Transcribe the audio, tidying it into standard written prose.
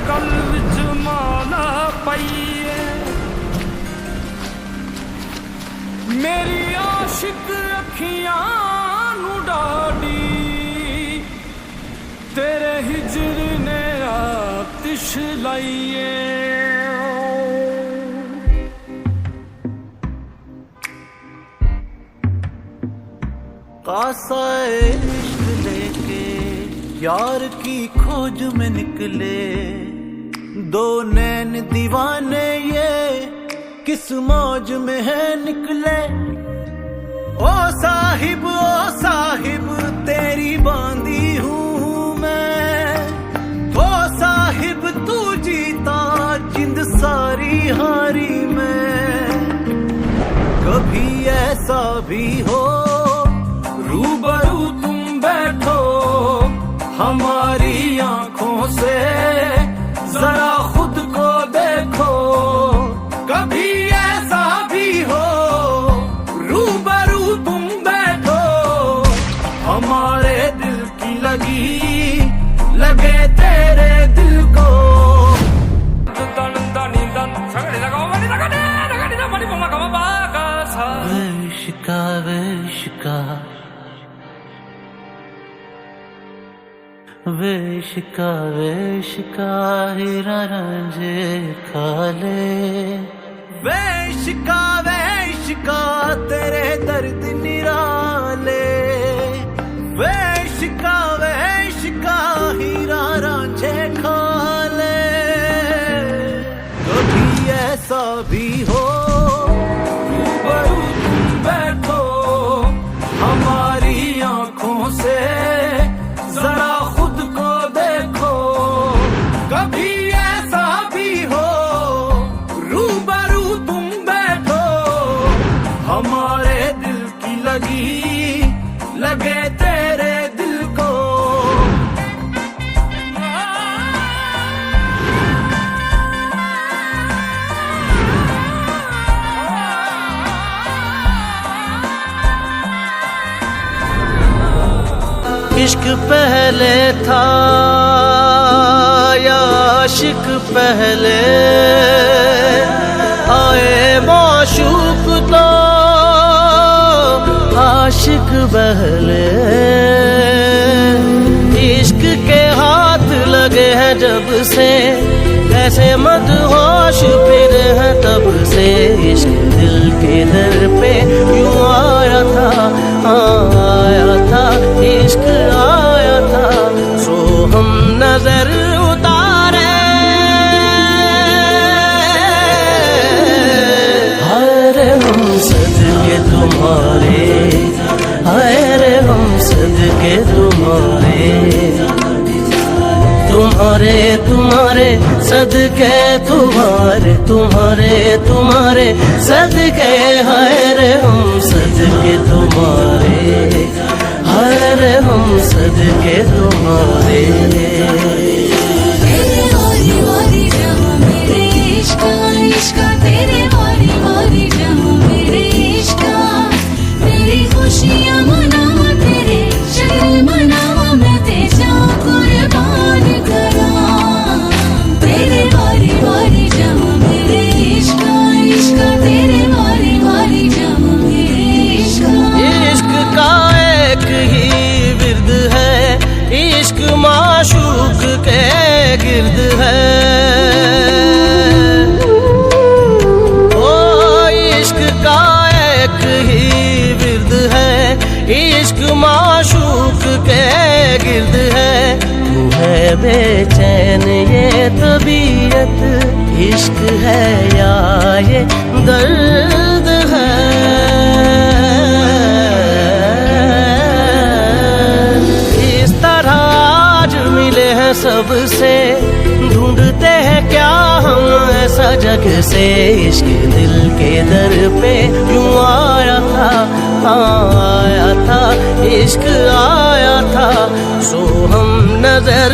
गल विच माला पाईए मेरी आशिक अखियां नू डाडी तेरे हिजर ने आतिश लाईए कासा इश्क लेके यार की खोज में निकले दो नैन दीवाने ये किस मौज में है निकले। ओ साहिब तेरी बांधी हूँ मैं ओ साहिब तू जीता जिंद सारी हारी मैं। कभी ऐसा भी हो रूबरू तुम बैठो हमारी आंखों से जरा खुद को देखो। कभी ऐसा भी हो रूबरू तुम बैठो हमारे दिल की लगे तेरे दिल को। इश्का इश्का वेशिका वेशिका हीरा रांझे खाले वेशिका वेशिका तेरे दर्द निराले वेशिका वेशिका हीरा रांझे खाले। कभी ऐसा भी हो रूबरू तुम बैठो हमारी आंखों से जरा खुद को देखो। कभी ऐसा भी हो रूबरू तुम बैठो हमारे दिल की लगे तेरे दिल को। इश्क पहले था या आशिक पहले आए माशूक तो आशिक पहले। इश्क के हाथ लगे हैं जब से ऐसे मदहोश फिर है तब से। इश्क दिल के दर पे यूं आया था आया था इश्क आया था सो हम नजर उतारे। हरे हम सदके तुम्हारे हरे हम सदके तुम्हारे तुम्हारे तुम्हारे सदके तुम्हारे सदके हरे हम सदके तुम्हारे हरे हम सदके तुम्हारे। तेरे वारी वारी जहाँ मेरे इश्का इश्का तेरे वारी वारी जहाँ मेरे इश्का तेरी खुशियाँ मनावा तेरे शक्ल मनावा मैं तेजा कुर्बान करा। तेरे वारी वारी जहाँ मेरे इश्का इश्का तेरे वारी वारी जहाँ मेरे इश्का। इश्क का एक ही विर्द है इश्क माशूक के गिर्द है। ओ इश्क का एक ही विर्द है इश्क माशूक के गिर्द है। तू है बेचैन ये तबीयत इश्क है या ये दर्द है। इस तरह आज मिले हैं सबसे ढूंढते हैं क्या हम ऐसा जग से। इश्क दिल के दर पे यूं आया था इश्क आया था सो हम नजर